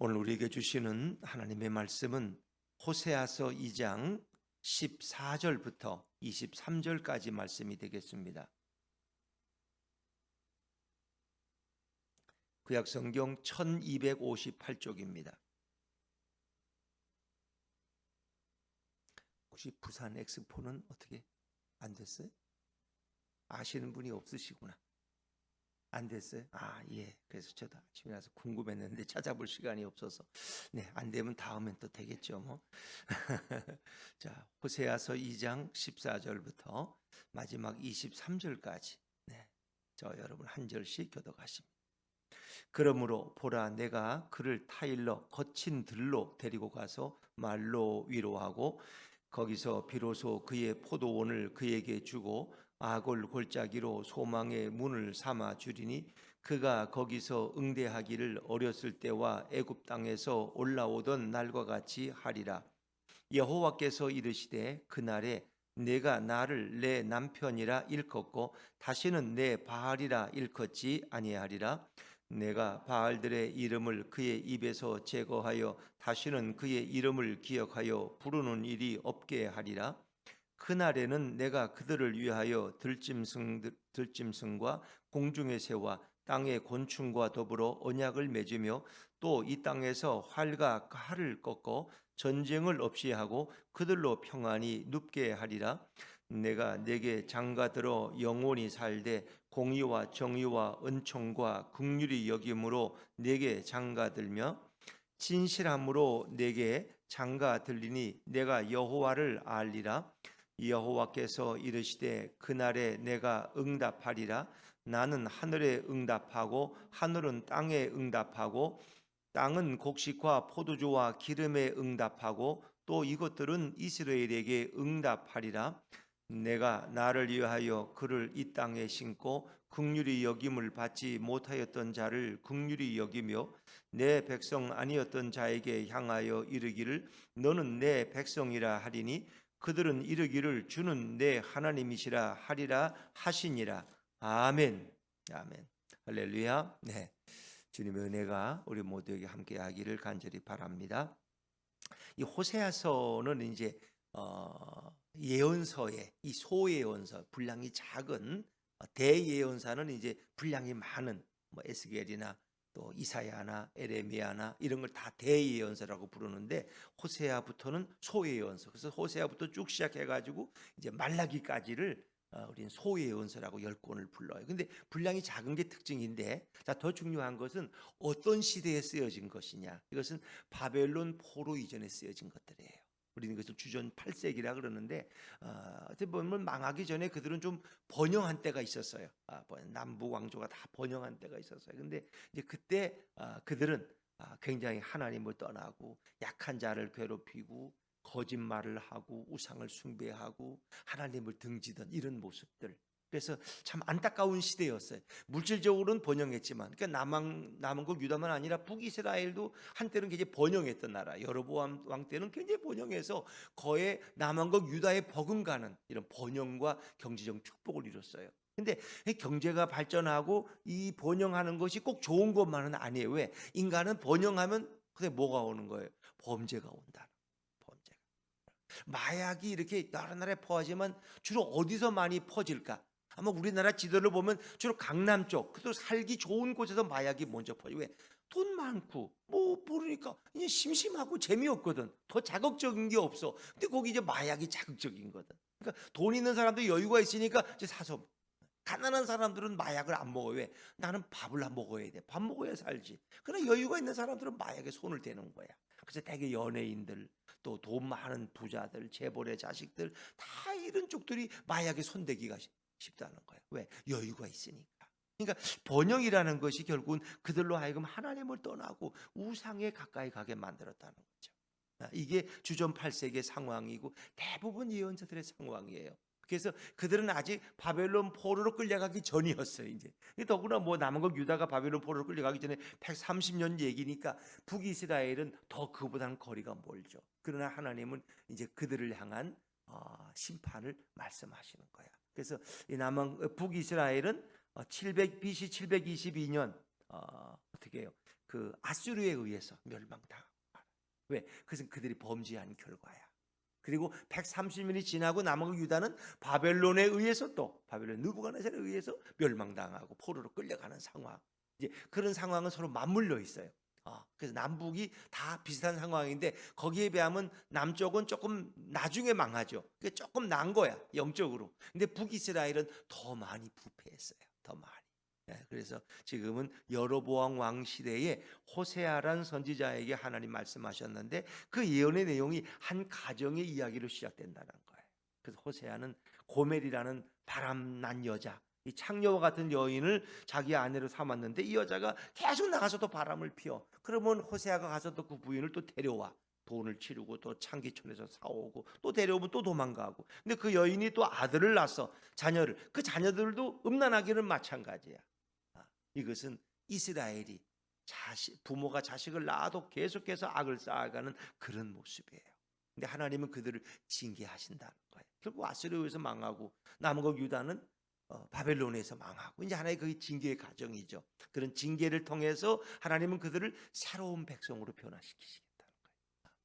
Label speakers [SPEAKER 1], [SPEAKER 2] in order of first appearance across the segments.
[SPEAKER 1] 오늘 우리에게 주시는 하나님의 말씀은 호세아서 2장 14절부터 23절까지 말씀이 되겠습니다. 구약성경 1258쪽입니다. 혹시 부산 엑스포는 어떻게 안 됐어요? 아시는 분이 없으시구나. 안 됐어요? 예. 그래서 저도 아침에 나서 궁금했는데 찾아볼 시간이 없어서 네, 안 되면 다음엔 또 되겠죠, 뭐. 자, 호세아서 2장 14절부터 마지막 23절까지 네, 저 여러분 한 절씩 교독하십니다. 그러므로 보라, 내가 그를 타일러 거친 들로 데리고 가서 말로 위로하고 거기서 비로소 그의 포도원을 그에게 주고 아골 골짜기로 소망의 문을 삼아 주리니 그가 거기서 응대하기를 어렸을 때와 애굽 땅에서 올라오던 날과 같이 하리라. 여호와께서 이르시되 그날에 내가 나를 내 남편이라 일컫고 다시는 내 바알이라 일컫지 아니하리라. 내가 바알들의 이름을 그의 입에서 제거하여 다시는 그의 이름을 기억하여 부르는 일이 없게 하리라. 그날에는 내가 그들을 위하여 들짐승과 공중의 새와 땅의 곤충과 더불어 언약을 맺으며 또 이 땅에서 활과 칼을 꺾어 전쟁을 없이 하고 그들로 평안히 눕게 하리라. 내가 내게 장가들어 영원히 살되 공의와 정의와 은총과 긍휼히 여김으로 내게 장가들며 진실함으로 내게 장가들리니 내가 여호와를 알리라. 여호와께서 이르시되 그날에 내가 응답하리라. 나는 하늘에 응답하고 하늘은 땅에 응답하고 땅은 곡식과 포도주와 기름에 응답하고 또 이것들은 이스라엘에게 응답하리라. 내가 나를 위하여 그를 이 땅에 심고 긍휼히 여김을 받지 못하였던 자를 긍휼히 여기며 내 백성 아니었던 자에게 향하여 이르기를 너는 내 백성이라 하리니 그들은 이르기를 주는 내 하나님이시라 하리라 하시니라. 아멘. 아멘. 할렐루야. 네. 주님의 은혜가 우리 모두에게 함께하기를 간절히 바랍니다. 이 호세아서는 이제 예언서의 이 소예언서, 분량이 작은 대예언사는 이제 분량이 많은 뭐 에스겔이나 또 이사야나 에레미야나 이런 걸 다 대예언서라고 부르는데 호세아부터는 소예언서. 그래서 호세아부터 쭉 시작해가지고 이제 말라기까지를 우리는 소예언서라고 10권을 불러요. 근데 분량이 작은 게 특징인데, 자, 더 중요한 것은 어떤 시대에 쓰여진 것이냐. 이것은 바벨론 포로 이전에 쓰여진 것들이에요. 우리는 이것을 주전 8세기라 그러는데 어떻게 보면 망하기 전에 그들은 좀 번영한 때가 있었어요. 남부 왕조가 다 번영한 때가 있었어요. 근데 이제 그때 그들은 굉장히 하나님을 떠나고 약한 자를 괴롭히고 거짓말을 하고 우상을 숭배하고 하나님을 등지던 이런 모습들. 그래서 참 안타까운 시대였어요. 물질적으로는 번영했지만, 그러니까 남왕국 유다만 아니라 북이스라엘도 한때는 굉장히 번영했던 나라. 여로보암 왕 때는 굉장히 번영해서 거의 남왕국 유다에 버금가는 이런 번영과 경제적 축복을 이뤘어요. 근데 경제가 발전하고 이 번영하는 것이 꼭 좋은 것만은 아니에요. 왜? 인간은 번영하면 그게 뭐가 오는 거예요? 범죄가 온다. 범죄가. 마약이 이렇게 여러 나라에 퍼지만 주로 어디서 많이 퍼질까? 아마 우리나라 지도를 보면 주로 강남 쪽, 그래도 살기 좋은 곳에서 마약이 먼저 퍼져. 왜? 돈 많고 뭐 모르니까 그냥 심심하고 재미없거든. 더 자극적인 게 없어. 근데 거기 이제 마약이 자극적인 거든. 그러니까 돈 있는 사람도 여유가 있으니까 이제 사서. 가난한 사람들은 마약을 안 먹어요. 왜? 나는 밥을 안 먹어야 돼. 밥 먹어야 살지. 그러나 여유가 있는 사람들은 마약에 손을 대는 거야. 그래서 대개 연예인들, 또 돈 많은 부자들, 재벌의 자식들 다 이런 쪽들이 마약에 손대기가 쉽다는 거야. 왜? 여유가 있으니까. 그러니까 번영이라는 것이 결국은 그들로 하여금 하나님을 떠나고 우상에 가까이 가게 만들었다는 거죠. 이게 주전 8세기의 상황이고 대부분 예언자들의 상황이에요. 그래서 그들은 아직 바벨론 포로로 끌려가기 전이었어요. 이제 더구나 뭐 남은 유다가 바벨론 포로로 끌려가기 전에 130년 얘기니까 북이스라엘은 더 그보다는 거리가 멀죠. 그러나 하나님은 이제 그들을 향한 심판을 말씀하시는 거야. 그래서 이 북이스라엘은 BC 722년 어떻게 해요? 그 아수르에 의해서 멸망당하고 말아. 왜? 그것은 그들이 범죄한 결과야. 그리고 130년이 지나고 남은 유다는 바벨론에 의해서 또 바벨론 느부갓네살에 의해서 멸망당하고 포로로 끌려가는 상황. 이제 그런 상황은 서로 맞물려 있어요. 그래서 남북이 다 비슷한 상황인데 거기에 비하면 남쪽은 조금 나중에 망하죠. 그게 조금 난 거야 영적으로. 근데 북이스라엘은 더 많이 부패했어요. 더 많이. 그래서 지금은 여로보암 왕 시대에 호세아란 선지자에게 하나님 말씀하셨는데 그 예언의 내용이 한 가정의 이야기로 시작된다는 거예요. 그래서 호세아는 고멜이라는 바람난 여자, 이 창녀와 같은 여인을 자기 아내로 삼았는데 이 여자가 계속 나가서도 바람을 피워. 그러면 호세아가 가서 또 그 부인을 또 데려와. 돈을 치르고 또 창기촌에서 사오고 또 데려오면 또 도망가고. 근데 그 여인이 또 아들을 낳아서 자녀를, 그 자녀들도 음란하기는 마찬가지야. 이것은 이스라엘이 부모가 자식을 낳아도 계속해서 악을 쌓아가는 그런 모습이에요. 근데 하나님은 그들을 징계하신다는 거예요. 결국 아수르에서 망하고 남은 것 유다는 바벨론에서 망하고 이제 하나의 그 징계의 과정이죠. 그런 징계를 통해서 하나님은 그들을 새로운 백성으로 변화시키시겠다는 거예요.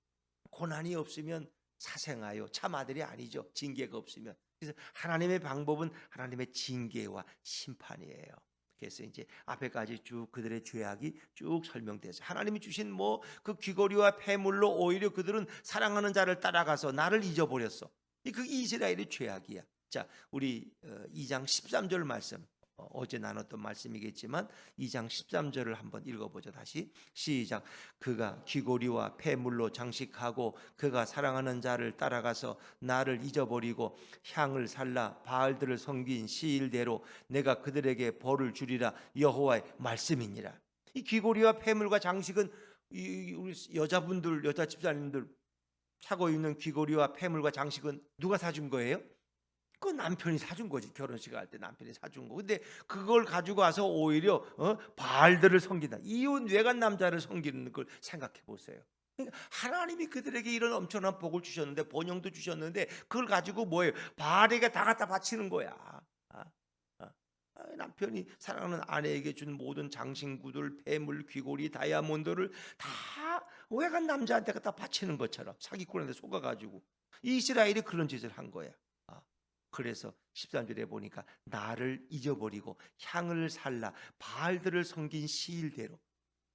[SPEAKER 1] 고난이 없으면 사생아요 참 아들이 아니죠. 징계가 없으면. 그래서 하나님의 방법은 하나님의 징계와 심판이에요. 그래서 이제 앞에까지 쭉 그들의 죄악이 쭉 설명돼서 하나님이 주신 뭐 그 귀고리와 폐물로 오히려 그들은 사랑하는 자를 따라가서 나를 잊어버렸어. 그게 이스라엘의 죄악이야. 자, 우리 2장 13절 말씀, 어제 나눴던 말씀이겠지만 2장 13절을 한번 읽어보죠. 다시 시작. 그가 귀고리와 폐물로 장식하고 그가 사랑하는 자를 따라가서 나를 잊어버리고 향을 살라 바알들을 섬긴 시일대로 내가 그들에게 벌을 주리라. 여호와의 말씀이니라. 이 귀고리와 폐물과 장식은 우리 여자분들, 여자 집사님들 차고 있는 귀고리와 폐물과 장식은 누가 사준 거예요? 그 남편이 사준 거지. 결혼식 할 때 남편이 사준 거. 근데 그걸 가지고 와서 오히려 바알들을 섬긴다. 이혼 외간 남자를 섬기는 걸 생각해 보세요. 그러니까 하나님이 그들에게 이런 엄청난 복을 주셨는데 번영도 주셨는데 그걸 가지고 뭐예요? 바알에게 다 갖다 바치는 거야. 남편이 사랑하는 아내에게 준 모든 장신구들, 폐물, 귀고리, 다이아몬드를 다 외간 남자한테 갖다 바치는 것처럼 사기꾼한테 속아가지고 이스라엘이 그런 짓을 한 거야. 그래서 13절에 보니까 나를 잊어버리고 향을 살라 바알들을 섬긴 시일대로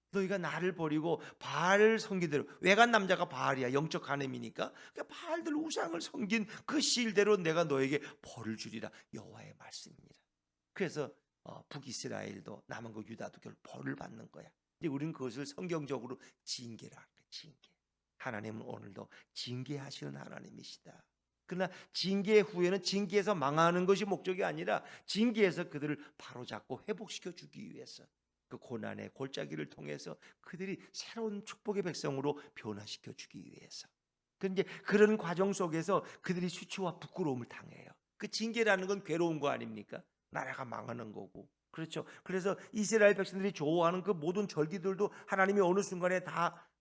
[SPEAKER 1] 너희가 나를 버리고 바알을 섬기대로 외간 남자가 바알이야. 영적 간음이니까 그러니까 바알들 우상을 섬긴 그 시일대로 내가 너에게 벌을 주리라. 여호와의 말씀입니다. 그래서 북이스라엘도 남은 그 유다도 결국 벌을 받는 거야. 이제 우리는 그것을 성경적으로 징계라 하는 거야. 징계. 하나님은 오늘도 징계하시는 하나님이시다. 그러나 징계 후에는 징계에서 망하는 것이 목적이 아니라 징계에서 그들을 바로잡고 회복시켜 주기 위해서 그 고난의 골짜기를 통해서 그들이 새로운 축복의 백성으로 변화시켜 주기 위해서. 그런데 그런 과정 속에서 그들이 수치와 부끄러움을 당해요. 그 징계라는 건 괴로운 거 아닙니까? 나라가 망하는 거고. 그렇죠. 그래서 이스라엘 백성들이 좋아하는 그 모든 절기들도 하나님이 어느 순간에 다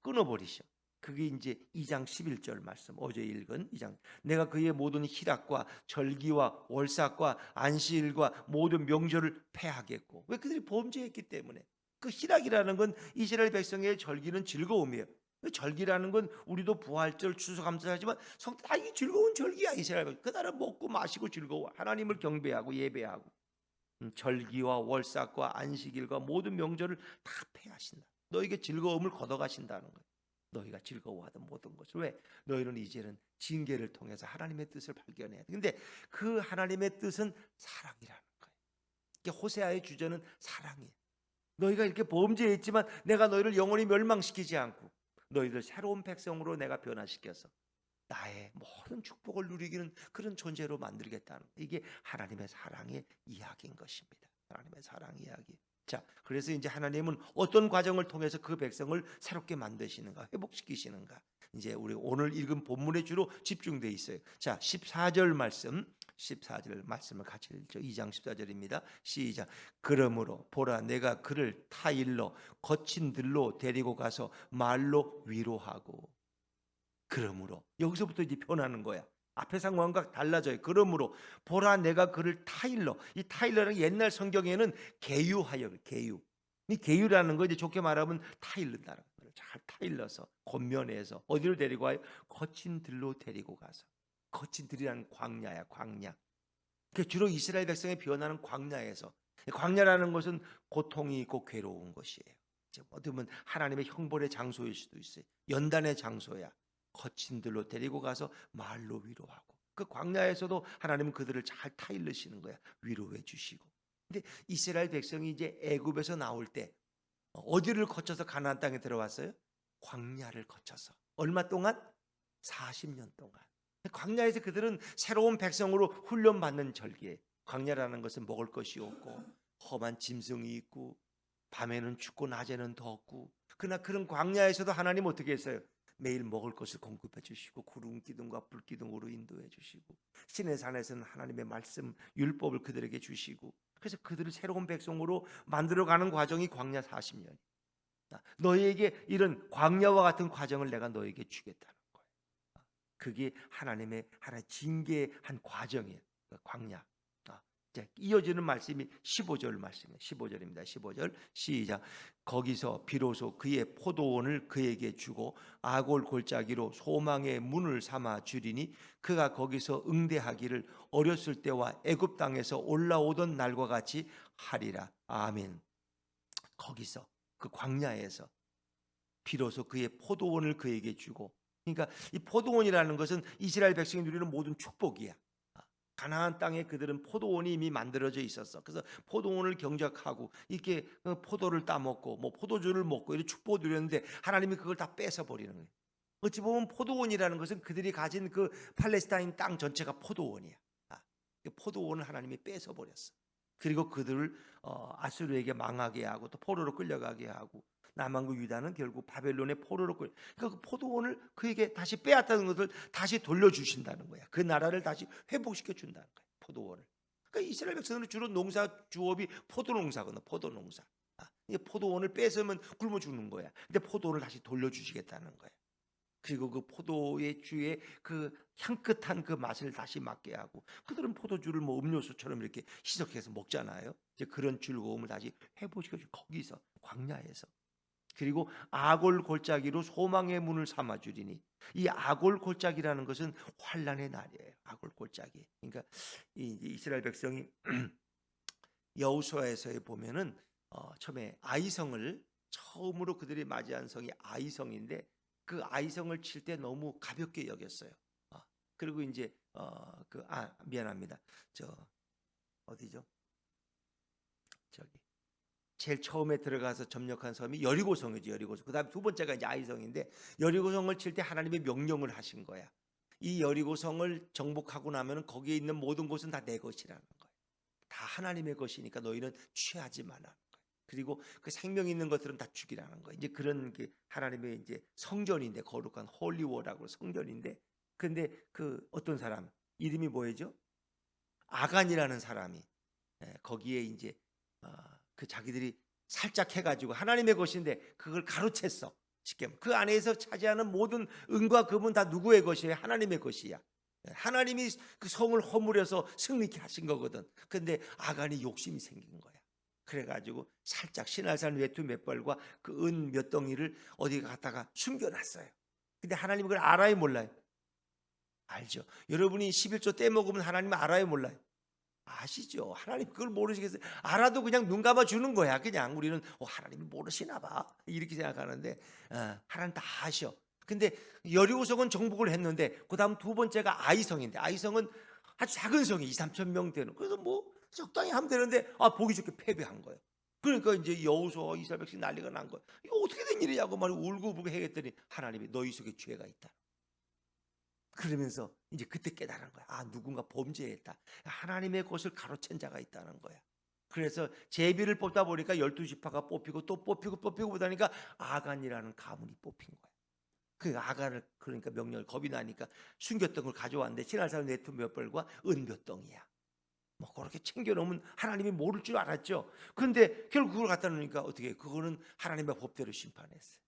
[SPEAKER 1] 끊어버리셔. 그게 이제 2장 11절 말씀 어제 읽은 2장. 내가 그의 모든 희락과 절기와 월삭과 안식일과 모든 명절을 폐하겠고. 왜? 그들이 범죄했기 때문에. 그 희락이라는 건 이스라엘 백성의 절기는 즐거움이에요. 절기라는 건 우리도 부활절 추수감사하지만 이 즐거운 절기야. 이스라엘 백성 그날은 먹고 마시고 즐거워. 하나님을 경배하고 예배하고. 절기와 월삭과 안식일과 모든 명절을 다 폐하신다. 너에게 즐거움을 걷어가신다는 거예요. 너희가 즐거워하던 모든 것을. 왜? 너희는 이제는 징계를 통해서 하나님의 뜻을 발견해야 돼. 근데 그 하나님의 뜻은 사랑이라는 거예요. 호세아의 주제는 사랑이에요. 너희가 이렇게 범죄했지만 내가 너희를 영원히 멸망시키지 않고 너희들 새로운 백성으로 내가 변화시켜서 나의 모든 축복을 누리기는 그런 존재로 만들겠다는 거예요. 이게 하나님의 사랑의 이야기인 것입니다. 하나님의 사랑 이야기. 자, 그래서 이제 하나님은 어떤 과정을 통해서 그 백성을 새롭게 만드시는가, 회복시키시는가. 이제 우리 오늘 읽은 본문에 주로 집중돼 있어요. 자, 14절 말씀을 같이 읽죠. 2장 14절입니다. 시작. 그러므로 보라 내가 그를 타일러 거친 들로 데리고 가서 말로 위로하고. 그러므로 여기서부터 이제 변하는 거야. 앞의 상황과 달라져요. 그러므로 보라 내가 그를 타일러. 이 타일러는 옛날 성경에는 계유하여, 계유. 이 계유라는 거 이제 좋게 말하면 타일른다는 거예요. 잘 타일러서 권면해서 어디로 데리고 와요? 거친 들로 데리고 가서. 거친 들이라는 광야야, 광야. 그 주로 이스라엘 백성이 변하는 광야에서. 광야라는 것은 고통이 있고 괴로운 것이에요. 어떻게 보면 하나님의 형벌의 장소일 수도 있어요. 연단의 장소야. 거친 들로 데리고 가서 말로 위로하고, 그 광야에서도 하나님은 그들을 잘 타일르시는 거야. 위로해 주시고. 근데 이스라엘 백성이 이제 애굽에서 나올 때 어디를 거쳐서 가나안 땅에 들어왔어요? 광야를 거쳐서. 얼마 동안? 40년 동안. 광야에서 그들은 새로운 백성으로 훈련받는 절기에, 광야라는 것은 먹을 것이 없고 험한 짐승이 있고 밤에는 춥고 낮에는 덥고, 그러나 그런 광야에서도 하나님 어떻게 했어요? 매일 먹을 것을 공급해 주시고 구름 기둥과 불 기둥으로 인도해 주시고, 시내 산에서는 하나님의 말씀 율법을 그들에게 주시고, 그래서 그들을 새로운 백성으로 만들어가는 과정이 광야 40년. 너희에게 이런 광야와 같은 과정을 내가 너희에게 주겠다는 거예요. 그게 하나님의 하나의 징계한 과정이에요. 광야. 이어지는 말씀이 15절 말씀이에요. 15절입니다. 15절 시작. 거기서 비로소 그의 포도원을 그에게 주고 아골 골짜기로 소망의 문을 삼아 주리니 그가 거기서 응대하기를 어렸을 때와 애굽 땅에서 올라오던 날과 같이 하리라. 아멘. 거기서 그 광야에서 비로소 그의 포도원을 그에게 주고, 그러니까 이 포도원이라는 것은 이스라엘 백성이 누리는 모든 축복이야. 가나안 땅에 그들은 포도원이 이미 만들어져 있었어. 그래서 포도원을 경작하고 이렇게 포도를 따먹고 뭐 포도주를 먹고 이런 축복을 누렸는데 하나님이 그걸 다 뺏어 버리는 거예요. 어찌 보면 포도원이라는 것은 그들이 가진 그 팔레스타인 땅 전체가 포도원이야. 그 포도원을 하나님이 뺏어 버렸어. 그리고 그들을 아수르에게 망하게 하고 또 포로로 끌려가게 하고, 남한국 유다는 결국 바벨론의 포로로 그러니까 그 포도원을 그에게 다시 빼앗다는 것을 다시 돌려주신다는 거야. 그 나라를 다시 회복시켜 준다는 거야. 포도원을. 그러니까 이스라엘 백성은 주로 농사 주업이 포도 농사거든. 포도 농사. 이 포도원을 뺏으면 굶어 죽는 거야. 근데 포도원을 다시 돌려주시겠다는 거야. 그리고 그 포도의 주의 그 향긋한 그 맛을 다시 맡게 하고, 그들은 포도주를 뭐 음료수처럼 이렇게 희석해서 먹잖아요. 이제 그런 즐거움을 다시 회복시켜 주. 거기서 광야에서. 그리고 아골 골짜기로 소망의 문을 삼아 주리니, 이 아골 골짜기라는 것은 환란의 날이에요. 아골 골짜기. 그러니까 이 이스라엘 백성이 여호수아에서 보면은 처음에 아이성을 처음으로 그들이 맞이한 성이 아이성인데, 그 아이성을 칠 때 너무 가볍게 여겼어요. 그리고 이제 미안합니다. 저 어디죠? 저기 제일 처음에 들어가서 점령한 섬이 여리고성이죠. 여리고성. 그다음 두 번째가 이제 아이성인데, 여리고성을 칠 때 하나님의 명령을 하신 거야. 이 여리고성을 정복하고 나면은 거기에 있는 모든 곳은 다 내 것이라는 거예요. 다 하나님의 것이니까 너희는 취하지 말라는 거예요. 그리고 그 생명 있는 것들은 다 죽이라는 거예요. 이제 그런 게 하나님의 이제 성전인데, 거룩한 홀리워라고 성전인데, 근데 그 어떤 사람 이름이 뭐예요? 아간이라는 사람이 거기에 이제 그 자기들이 살짝 해가지고 하나님의 것인데 그걸 가로챘어. 쉽게 그 안에서 차지하는 모든 은과 금은 다 누구의 것이에요? 하나님의 것이야. 하나님이 그 성을 허물어서 승리케 하신 거거든. 근데 아간이 욕심이 생긴 거야. 그래가지고 살짝 시날산 외투 몇 벌과 그 은 몇 덩이를 어디 갖다가 숨겨놨어요. 근데 하나님 그걸 알아요, 몰라요? 알죠. 여러분이 11조 떼먹으면 하나님 알아요, 몰라요? 아시죠? 하나님 그걸 모르시겠어요? 알아도 그냥 눈 감아 주는 거야. 그냥 우리는 하나님이 모르시나 봐 이렇게 생각하는데, 하나님 다 아셔. 근데 여리고성은 정복을 했는데 그 다음 두 번째가 아이성인데, 아이성은 아주 작은 성이 2, 3천 명 되는, 그래서 뭐 적당히 하면 되는데 보기 좋게 패배한 거예요. 그러니까 이제 여호수아와 이스라엘 백성 난리가 난 거예요. 이거 어떻게 된 일이냐고 막 울고불고 해겠더니 하나님이 너희 속에 죄가 있다. 그러면서 이제 그때 깨달은 거야. 누군가 범죄했다. 하나님의 것을 가로챈 자가 있다는 거야. 그래서 제비를 뽑다 보니까 12지파가 뽑히고 또 뽑히고 보다니까 아간이라는 가문이 뽑힌 거야. 그 아간을, 그러니까 명령을, 겁이 나니까 숨겼던 걸 가져왔는데 신할산 외투 몇 벌과 은 몇 덩이야. 뭐 그렇게 챙겨놓으면 하나님이 모를 줄 알았죠. 그런데 결국 그걸 갖다 놓으니까 어떻게, 그거는 하나님의 법대로 심판했어요.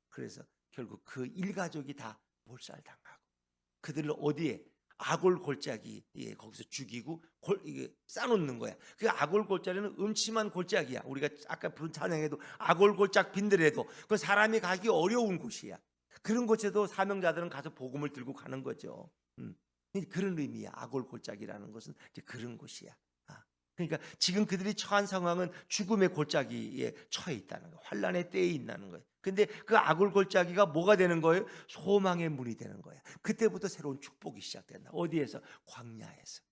[SPEAKER 1] 그래서 결국 그 일가족이 다 몰살당하고, 그들을 어디에? 아골 골짜기 거기서 죽이고 이게 싸놓는 거야. 그 아골 골짜기는 음침한 골짜기야. 우리가 아까 부른 찬양에도 아골 골짝 빈들에도 그 사람이 가기 어려운 곳이야. 그런 곳에도 사명자들은 가서 복음을 들고 가는 거죠. 그런 의미야. 아골 골짜기라는 것은 이제 그런 곳이야. 그러니까 지금 그들이 처한 상황은 죽음의 골짜기에 처해 있다는 거예요. 환란의 때에 있다는 거예요. 근데 그 아골 골짜기가 뭐가 되는 거예요? 소망의 문이 되는 거예요. 그때부터 새로운 축복이 시작된다. 어디에서? 광야에서.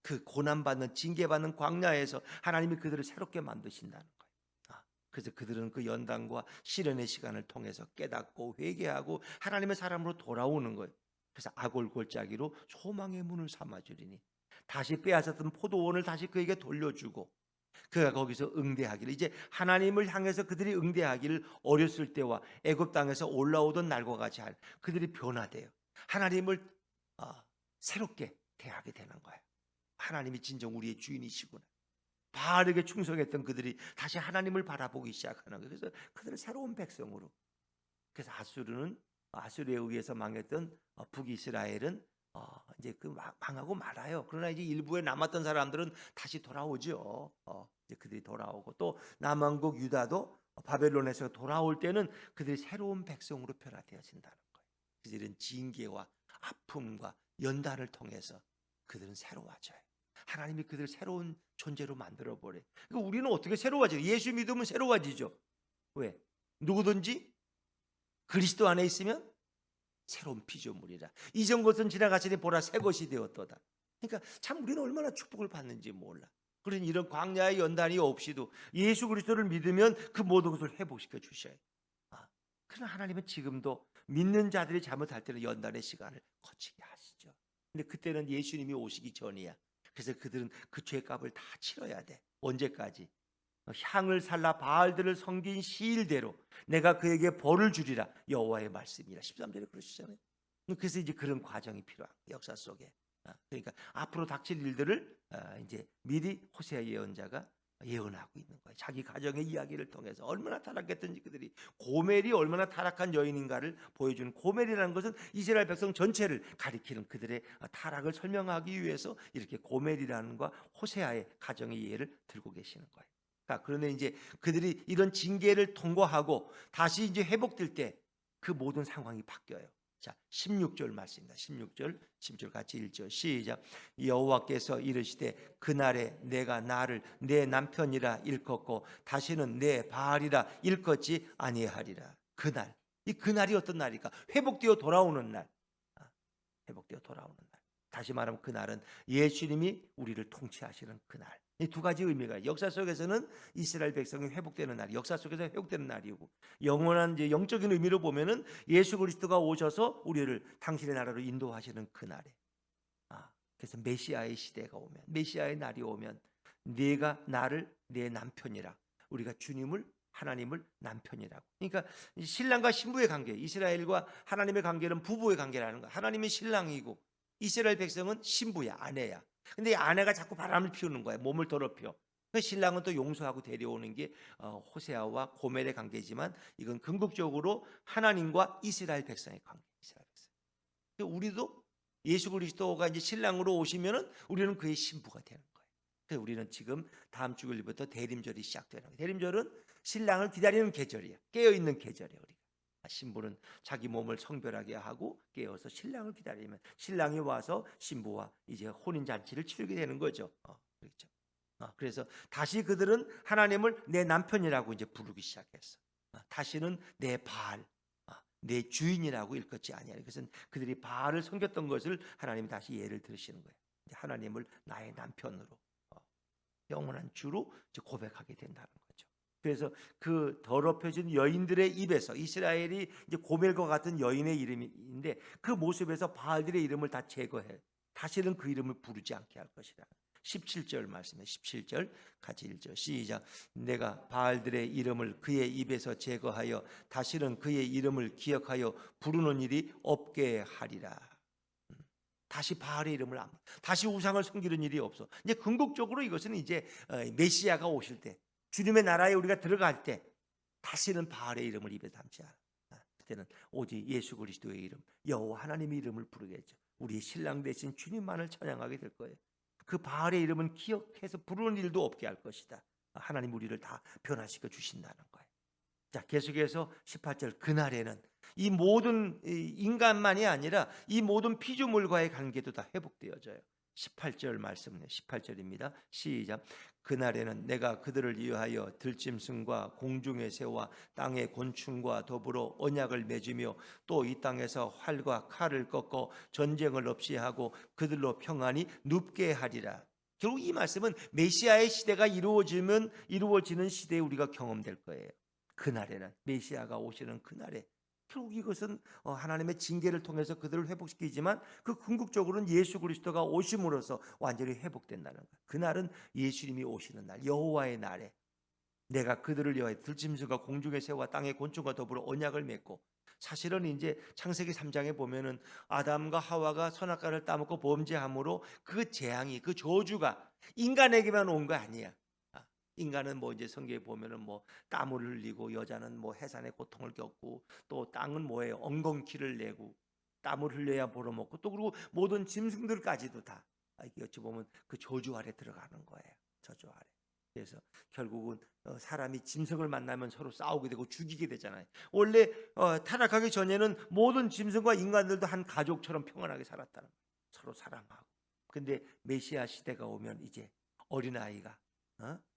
[SPEAKER 1] 그 고난받는 징계받는 광야에서 하나님이 그들을 새롭게 만드신다는 거예요. 그래서 그들은 그 연단과 시련의 시간을 통해서 깨닫고 회개하고 하나님의 사람으로 돌아오는 거예요. 그래서 아골 골짜기로 소망의 문을 삼아주리니 다시 빼앗았던 포도원을 다시 그에게 돌려주고 그가 거기서 응대하기를, 이제 하나님을 향해서 그들이 응대하기를 어렸을 때와 애굽 땅에서 올라오던 날과 같이 그들이 변화돼요. 하나님을 새롭게 대하게 되는 거예요. 하나님이 진정 우리의 주인이시구나. 바르게 충성했던 그들이 다시 하나님을 바라보기 시작하는 거예요. 그래서 그들은 새로운 백성으로. 그래서 아수르에 의해서 망했던 북이스라엘은 이제 그 망하고 말아요. 그러나 이제 일부에 남았던 사람들은 다시 돌아오죠. 이제 그들이 돌아오고 또 남왕국 유다도 바벨론에서 돌아올 때는 그들이 새로운 백성으로 변화되어진다는 거예요. 그래서 이런 징계와 아픔과 연단을 통해서 그들은 새로워져요. 하나님이 그들을 새로운 존재로 만들어버려요. 그러니까 우리는 어떻게 새로워져요? 예수 믿으면 새로워지죠. 왜? 누구든지 그리스도 안에 있으면 새로운 피조물이라. 이전 것은 지나가시니 보라 새 것이 되었도다. 그러니까 참 우리는 얼마나 축복을 받는지 몰라. 그러니 이런 광야의 연단이 없이도 예수 그리스도를 믿으면 그 모든 것을 회복시켜 주셔요. 그러나 하나님은 지금도 믿는 자들이 잘못할 때는 연단의 시간을 거치게 하시죠. 근데 그때는 예수님이 오시기 전이야. 그래서 그들은 그 죄값을 다 치러야 돼. 언제까지? 향을 살라 바알들을 섬긴 시일대로 내가 그에게 벌을 주리라. 여호와의 말씀이라. 13절에 그러시잖아요. 그래서 이제 그런 과정이 필요한 역사 속에. 그러니까 앞으로 닥칠 일들을 이제 미리 호세아 예언자가 예언하고 있는 거예요. 자기 가정의 이야기를 통해서 얼마나 타락했던지, 그들이 고멜이 얼마나 타락한 여인인가를 보여주는, 고멜이라는 것은 이스라엘 백성 전체를 가리키는 그들의 타락을 설명하기 위해서 이렇게 고멜이라는 과 호세아의 가정의 예를 들고 계시는 거예요. 그런데 이제 그들이 이런 징계를 통과하고 다시 이제 회복될 때 그 모든 상황이 바뀌어요. 자, 16절 말씀입니다. 16절 같이 읽죠. 시작. 여호와께서 이르시되 그날에 내가 나를 내 남편이라 일컫고 다시는 내 바알이라 일컫지 아니하리라. 그날, 이 그날이 어떤 날일까? 회복되어 돌아오는 날. 회복되어 돌아오는 날. 다시 말하면 그날은 예수님이 우리를 통치하시는 그날. 이 두 가지 의미가, 역사 속에서는 이스라엘 백성이 회복되는 날, 역사 속에서 회복되는 날이고, 영원한 이제 영적인 의미로 보면은 예수 그리스도가 오셔서 우리를 당신의 나라로 인도하시는 그날에. 그래서 메시아의 시대가 오면, 메시아의 날이 오면 네가 나를 내 남편이라. 우리가 주님을, 하나님을 남편이라고. 그러니까 신랑과 신부의 관계, 이스라엘과 하나님의 관계는 부부의 관계라는 거야. 하나님이 신랑이고 이스라엘 백성은 신부야, 아내야. 근데 이 아내가 자꾸 바람을 피우는 거야. 몸을 더럽혀. 그 신랑은 또 용서하고 데려오는 게 호세아와 고멜의 관계지만, 이건 궁극적으로 하나님과 이스라엘 백성의 관계. 이스라엘 백성. 우리도 예수 그리스도가 이제 신랑으로 오시면은 우리는 그의 신부가 되는 거예요. 그래서 우리는 지금 다음 주일부터 대림절이 시작되는 거예요. 대림절은 신랑을 기다리는 계절이야. 깨어 있는 계절이야. 우리가. 신부는 자기 몸을 성별하게 하고 깨어서 신랑을 기다리면 신랑이 와서 신부와 이제 혼인 잔치를 치르게 되는 거죠. 그렇죠. 그래서 다시 그들은 하나님을 내 남편이라고 이제 부르기 시작했어. 다시는 내 바알, 내 주인이라고 일컫지 아니하리. 그것은 그들이 바알을 섬겼던 것을 하나님이 다시 예를 들으시는 거예요. 하나님을 나의 남편으로, 영원한 주로 고백하게 된다는 거죠. 그래서 그 더럽혀진 여인들의 입에서, 이스라엘이 이제 고멜과 같은 여인의 이름인데 그 모습에서 바알들의 이름을 다 제거해. 다시는 그 이름을 부르지 않게 할 것이라. 17절 말씀에 17절 같이 읽죠. 시작. 내가 바알들의 이름을 그의 입에서 제거하여 다시는 그의 이름을 기억하여 부르는 일이 없게 하리라. 다시 바알의 이름을 안, 다시 우상을 섬기는 일이 없어. 이제 궁극적으로 이것은 이제 메시아가 오실 때, 주님의 나라에 우리가 들어갈 때 다시는 바알의 이름을 입에 담지 않아. 그때는 오직 예수 그리스도의 이름, 여호와 하나님의 이름을 부르겠죠. 우리 신랑 되신 주님만을 찬양하게 될 거예요. 그 바알의 이름은 기억해서 부르는 일도 없게 할 것이다. 하나님 우리를 다 변화시켜 주신다는 거예요. 자, 계속해서 18절, 그날에는 이 모든 인간만이 아니라 이 모든 피조물과의 관계도 다 회복되어져요. 18절 말씀이에요. 18절입니다. 시작. 그날에는 내가 그들을 위하여 들짐승과 공중의 새와 땅의 곤충과 더불어 언약을 맺으며 또 이 땅에서 활과 칼을 꺾어 전쟁을 없이 하고 그들로 평안히 눕게 하리라. 결국 이 말씀은 메시아의 시대가 이루어지는 시대에 우리가 경험될 거예요. 그날에는, 메시아가 오시는 그날에, 결국 이것은 하나님의 징계를 통해서 그들을 회복시키지만 그 궁극적으로는 예수 그리스도가 오심으로써 완전히 회복된다는 거예요. 그날은 예수님이 오시는 날, 여호와의 날에 내가 그들을 위하여 들짐승과 공중의 새와 땅의 곤충과 더불어 언약을 맺고, 사실은 이제 창세기 3장에 보면은 아담과 하와가 선악과를 따먹고 범죄함으로 그 재앙이, 그 저주가 인간에게만 온 거 아니야. 인간은 뭐 이제 성경에 보면은 뭐 땀을 흘리고, 여자는 뭐 해산의 고통을 겪고, 또 땅은 뭐예요? 엉겅퀴를 내고 땀을 흘려야 벌어먹고, 또 그리고 모든 짐승들까지도 다 이게 어찌 보면 그 저주 아래 들어가는 거예요. 저주 아래. 그래서 결국은 사람이 짐승을 만나면 서로 싸우게 되고 죽이게 되잖아요. 원래 타락하기 전에는 모든 짐승과 인간들도 한 가족처럼 평안하게 살았다는 거예요. 서로 사랑하고. 근데 메시아 시대가 오면 이제 어린아이가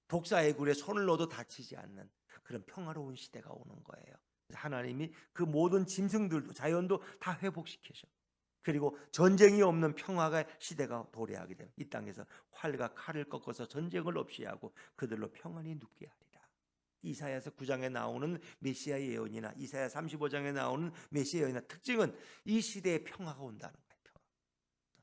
[SPEAKER 1] 독사의 굴에 손을 넣어도 다치지 않는 그런 평화로운 시대가 오는 거예요. 하나님이 그 모든 짐승들도, 자연도 다 회복시키셔. 그리고 전쟁이 없는 평화의 시대가 도래하게 되면 이 땅에서 활과 칼을 꺾어서 전쟁을 없이 하고 그들로 평안히 눕게 하리라. 이사야서 9장에 나오는 메시아 예언이나 이사야 35장에 나오는 메시아 예언이나 특징은 이 시대에 평화가 온다는 거예요.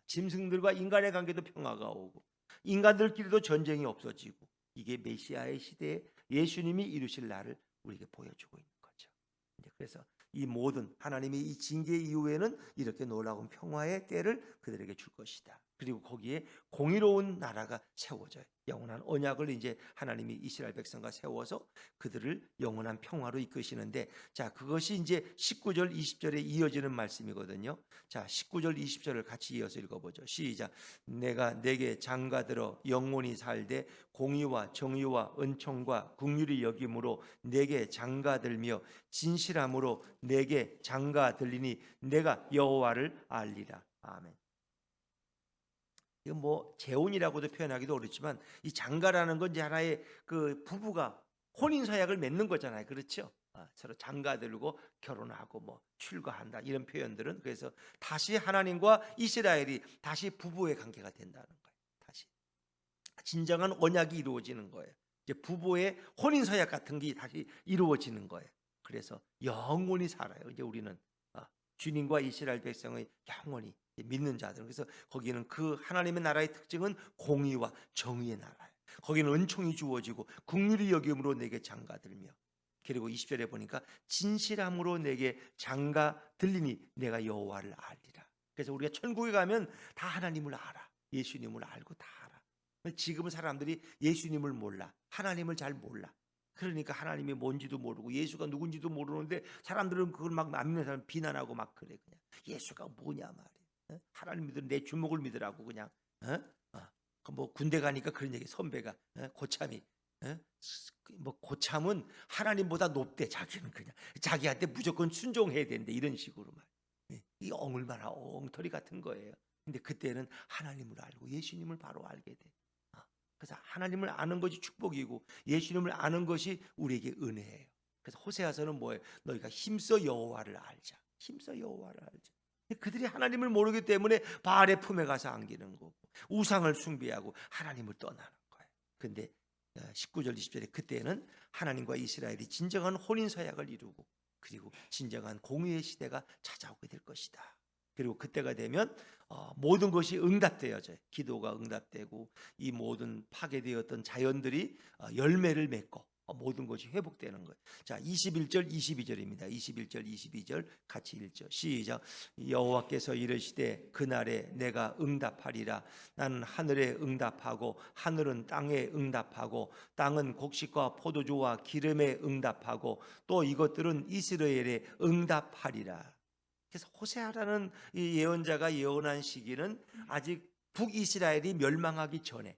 [SPEAKER 1] 짐승들과 인간의 관계도 평화가 오고, 인간들끼리도 전쟁이 없어지고, 이게 메시아의 시대에 예수님이 이루실 날을 우리에게 보여주고 있는 거죠. 그래서 이 모든 하나님의 이 징계 이후에는 이렇게 놀라운 평화의 때를 그들에게 줄 것이다. 그리고 거기에 공의로운 나라가 세워져요. 영원한 언약을 이제 하나님이 이스라엘 백성과 세워서 그들을 영원한 평화로 이끄시는데, 자, 그것이 이제 19절 20절에 이어지는 말씀이거든요. 자, 19절 20절을 같이 이어서 읽어보죠. 시작. 내가 내게 장가들어 영원히 살되 공의와 정의와 은총과 긍휼이 여김으로 내게 장가들며 진실함으로 내게 장가들리니 내가 여호와를 알리라. 아멘. 이건 뭐 재혼이라고도 표현하기도 어렵지만, 이 장가라는 건 이제 하나의 그 부부가 혼인 서약을 맺는 거잖아요. 그렇죠? 서로 장가들고 결혼하고 뭐 출가한다, 이런 표현들은, 그래서 다시 하나님과 이스라엘이 다시 부부의 관계가 된다는 거예요. 다시 진정한 언약이 이루어지는 거예요. 이제 부부의 혼인 서약 같은 게 다시 이루어지는 거예요. 그래서 영원히 살아요. 이제 우리는 주님과 이스라엘 백성의 영원히 믿는 자들. 그래서 거기는 그 하나님의 나라의 특징은 공의와 정의의 나라예요. 거기는 은총이 주어지고 긍휼이 여김으로 내게 장가들며, 그리고 20절에 보니까 진실함으로 내게 장가들리니 내가 여호와를 알리라. 그래서 우리가 천국에 가면 다 하나님을 알아. 예수님을 알고 다 알아. 지금은 사람들이 예수님을 몰라, 하나님을 잘 몰라. 그러니까 하나님이 뭔지도 모르고 예수가 누군지도 모르는데 사람들은 그걸 막 안 믿는 사람 비난하고 막 그래. 그냥 예수가 뭐냐 말이야. 하나님 믿으면 내 주먹을 믿으라고 그냥. 뭐 군대 가니까 그런 얘기, 선배가 고참이 뭐 고참은 하나님보다 높대. 자기는 그냥 자기한테 무조건 순종해야 된대, 이런 식으로 말. 이 얼마나 엉터리 같은 거예요. 근데 그때는 하나님을 알고 예수님을 바로 알게 돼. 그래서 하나님을 아는 것이 축복이고 예수님을 아는 것이 우리에게 은혜예요. 그래서 호세아서는 뭐예요? 너희가 힘써 여호와를 알자. 힘써 여호와를 알자. 그들이 하나님을 모르기 때문에 바알의 품에 가서 안기는 거고 우상을 숭배하고 하나님을 떠나는 거예요. 근데 19절 20절에 그때는 하나님과 이스라엘이 진정한 혼인 서약을 이루고, 그리고 진정한 공의의 시대가 찾아오게 될 것이다. 그리고 그때가 되면 모든 것이 응답되어져요. 기도가 응답되고 이 모든 파괴되었던 자연들이 열매를 맺고 모든 것이 회복되는 거예요. 자, 21절 22절입니다. 21절 22절 같이 읽죠. 시작. 여호와께서 이르시되 그날에 내가 응답하리라. 나는 하늘에 응답하고 하늘은 땅에 응답하고 땅은 곡식과 포도주와 기름에 응답하고 또 이것들은 이스라엘에 응답하리라. 그래서 호세아라는 이 예언자가 예언한 시기는 아직 북이스라엘이 멸망하기 전에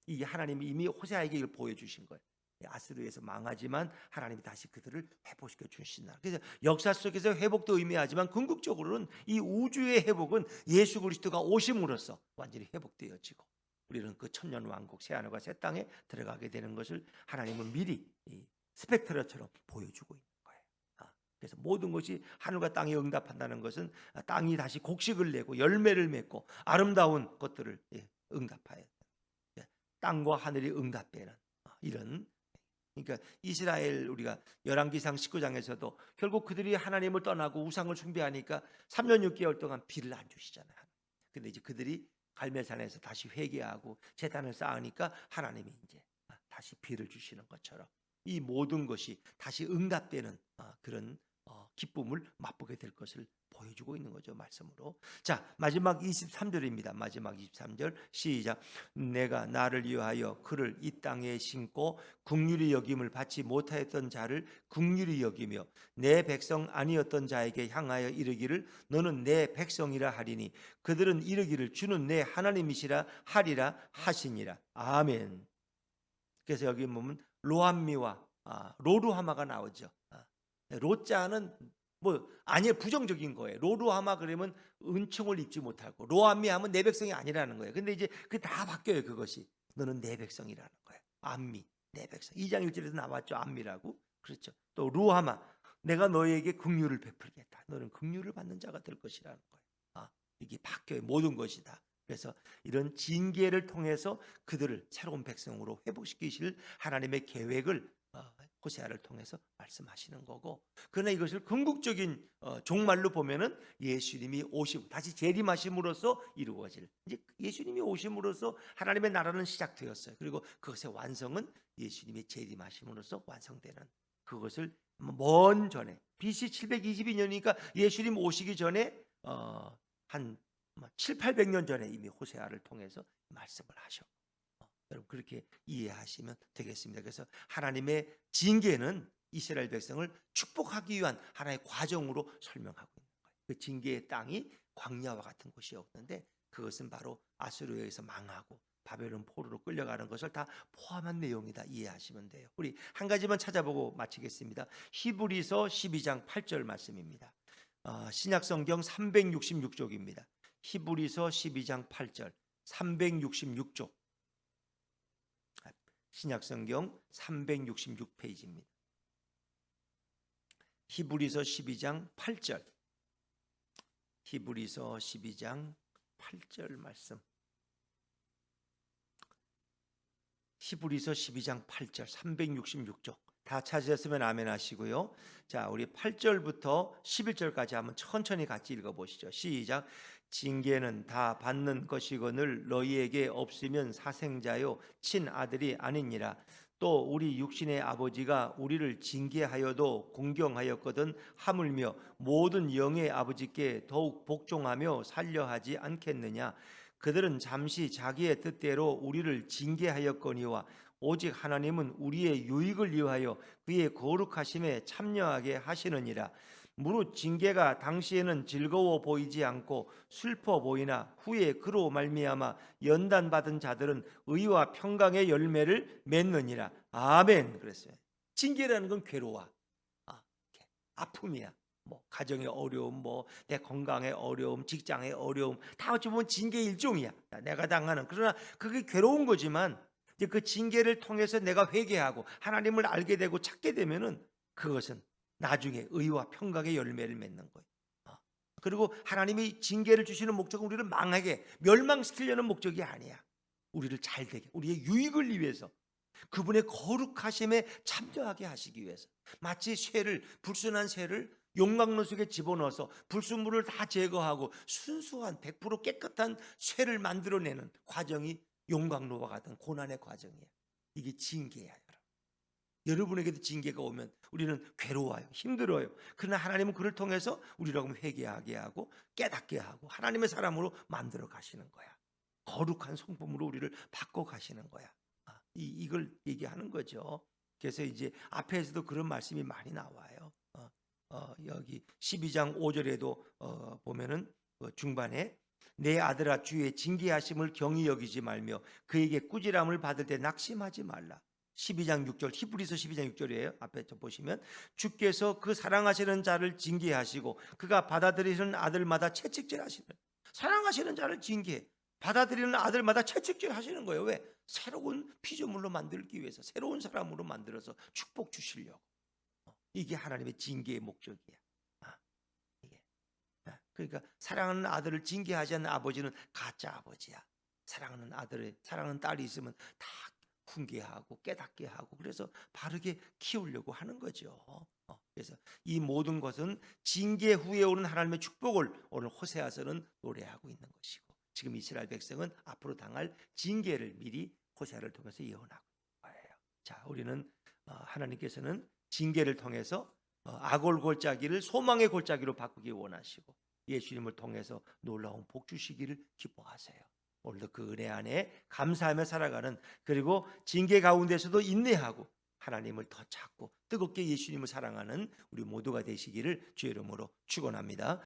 [SPEAKER 1] 이 하나님이 이미 호세아에게 이걸 보여주신 거예요. 아수르에서 망하지만 하나님이 다시 그들을 회복시켜 주신다. 그래서 역사 속에서 회복도 의미하지만 궁극적으로는 이 우주의 회복은 예수 그리스도가 오심으로써 완전히 회복되어지고 우리는 그 천년 왕국 새 하늘과 새 땅에 들어가게 되는 것을 하나님은 미리 이 스펙트럼처럼 보여주고 있는 거예요. 그래서 모든 것이 하늘과 땅이 응답한다는 것은 땅이 다시 곡식을 내고 열매를 맺고 아름다운 것들을 응답하여 땅과 하늘이 응답되는 이런, 그러니까 이스라엘 우리가 열왕기상 19장에서도 결국 그들이 하나님을 떠나고 우상을 숭배하니까 3년 6개월 동안 비를 안 주시잖아요. 근데 이제 그들이 갈멜산에서 다시 회개하고 제단을 쌓으니까 하나님이 이제 다시 비를 주시는 것처럼 이 모든 것이 다시 응답되는 그런 기쁨을 맛보게 될 것을 보여주고 있는 거죠, 말씀으로. 자, 마지막 23절입니다. 마지막 23절 시작. 내가 나를 위하여 그를 이 땅에 심고 긍휼히 여김을 받지 못하였던 자를 긍휼히 여기며 내 백성 아니었던 자에게 향하여 이르기를 너는 내 백성이라 하리니 그들은 이르기를 주는 내 하나님이시라 하리라 하시니라. 아멘. 그래서 여기 보면 로함미와 로루하마가 나오죠. 로자는 뭐 아니에요, 부정적인 거예요. 로루하마 그러면 은총을 입지 못하고 로함미 하면 내 백성이 아니라는 거예요. 근데 이제 그 다 바뀌어요. 그것이 너는 내 백성이라는 거예요. 암미 내 백성. 2장 1절에서 나왔죠. 암미라고. 그렇죠. 또 루하마 내가 너에게 긍휼을 베풀겠다. 너는 긍휼을 받는 자가 될 것이라는 거예요. 이게 바뀌어요. 모든 것이 다. 그래서 이런 징계를 통해서 그들을 새로운 백성으로 회복시키실 하나님의 계획을 호세아를 통해서 말씀하시는 거고, 그러나 이것을 궁극적인 종말로 보면은 예수님이 오심, 다시 재림하심으로써 이루어질, 이제 예수님이 오심으로써 하나님의 나라는 시작되었어요. 그리고 그것의 완성은 예수님이 재림하심으로써 완성되는, 그것을 먼 전에 BC 722년이니까 예수님 오시기 전에 한 7, 800년 전에 이미 호세아를 통해서 말씀을 하셨고, 여러분 그렇게 이해하시면 되겠습니다. 그래서 하나님의 징계는 이스라엘 백성을 축복하기 위한 하나의 과정으로 설명하고 있는 거예요. 그 징계의 땅이 광야와 같은 곳이었는데 그것은 바로 아수르에 의해서 망하고 바벨론 포로로 끌려가는 것을 다 포함한 내용이다, 이해하시면 돼요. 우리 한 가지만 찾아보고 마치겠습니다. 히브리서 12장 8절 말씀입니다. 신약성경 366쪽입니다. 히브리서 12장 8절 366쪽, 신약성경 366페이지입니다. 히브리서 12장 8절, 히브리서 12장 8절 말씀. 히브리서 12장 8절 366쪽 다 찾으셨으면 아멘 하시고요. 자, 우리 8절부터 11절까지 한번 천천히 같이 읽어보시죠. 시작. 징계는 다 받는 것이거늘 너희에게 없으면 사생자요 친아들이 아니니라. 또 우리 육신의 아버지가 우리를 징계하여도 공경하였거든 하물며 모든 영의 아버지께 더욱 복종하며 살려하지 않겠느냐. 그들은 잠시 자기의 뜻대로 우리를 징계하였거니와 오직 하나님은 우리의 유익을 위하여 그의 거룩하심에 참여하게 하시느니라. 무릇 징계가 당시에는 즐거워 보이지 않고 슬퍼 보이나 후에 그로 말미암아 연단받은 자들은 의와 평강의 열매를 맺느니라. 아멘. 그랬어요. 징계라는 건 괴로워, 아픔이야. 뭐 가정의 어려움, 뭐 내 건강의 어려움, 직장의 어려움, 다 어찌 보면 징계의 일종이야, 내가 당하는. 그러나 그게 괴로운 거지만 이제 그 징계를 통해서 내가 회개하고 하나님을 알게 되고 찾게 되면은 그것은 나중에 의와 평강의 열매를 맺는 거예요. 그리고 하나님이 징계를 주시는 목적은 우리를 망하게 멸망시키려는 목적이 아니야. 우리를 잘되게, 우리의 유익을 위해서, 그분의 거룩하심에 참여하게 하시기 위해서. 마치 쇠를, 불순한 쇠를 용광로 속에 집어넣어서 불순물을 다 제거하고 순수한 100% 깨끗한 쇠를 만들어내는 과정이 용광로와 같은 고난의 과정이야. 이게 징계야, 여러분. 여러분에게도 징계가 오면 우리는 괴로워요, 힘들어요. 그러나 하나님은 그를 통해서 우리를 회개하게 하고 깨닫게 하고 하나님의 사람으로 만들어 가시는 거야. 거룩한 성품으로 우리를 바꿔 가시는 거야. 이걸 얘기하는 거죠. 그래서 이제 앞에서도 그런 말씀이 많이 나와요. 여기 12장 5절에도 보면은 그 중반에 내 아들아 주의 징계하심을 경히 여기지 말며 그에게 꾸지람을 받을 때 낙심하지 말라. 12장 6절 히브리서 12장 6절이에요. 앞에 좀 보시면 주께서 그 사랑하시는 자를 징계하시고 그가 받아들이는 아들마다 채찍질 하시는, 사랑하시는 자를 징계 받아들이는 아들마다 채찍질 하시는 거예요. 왜? 새로운 피조물로 만들기 위해서, 새로운 사람으로 만들어서 축복 주시려고. 이게 하나님의 징계의 목적이야. 이게. 그러니까 사랑하는 아들을 징계하지 않는 아버지는 가짜 아버지야. 사랑하는 아들의, 사랑하는 딸이 있으면 다 훈계하고 깨닫게 하고 그래서 바르게 키우려고 하는 거죠. 그래서 이 모든 것은 징계 후에 오는 하나님의 축복을 오늘 호세아서는 노래하고 있는 것이고, 지금 이스라엘 백성은 앞으로 당할 징계를 미리 호세아를 통해서 예언하고 있는 거예요. 자, 우리는 하나님께서는 징계를 통해서 악을 골짜기를 소망의 골짜기로 바꾸기 원하시고 예수님을 통해서 놀라운 복 주시기를 기뻐하세요. 오늘도 그 은혜 안에 감사하며 살아가는, 그리고 징계 가운데서도 인내하고 하나님을 더 찾고 뜨겁게 예수님을 사랑하는 우리 모두가 되시기를 주의 이름으로 축원합니다.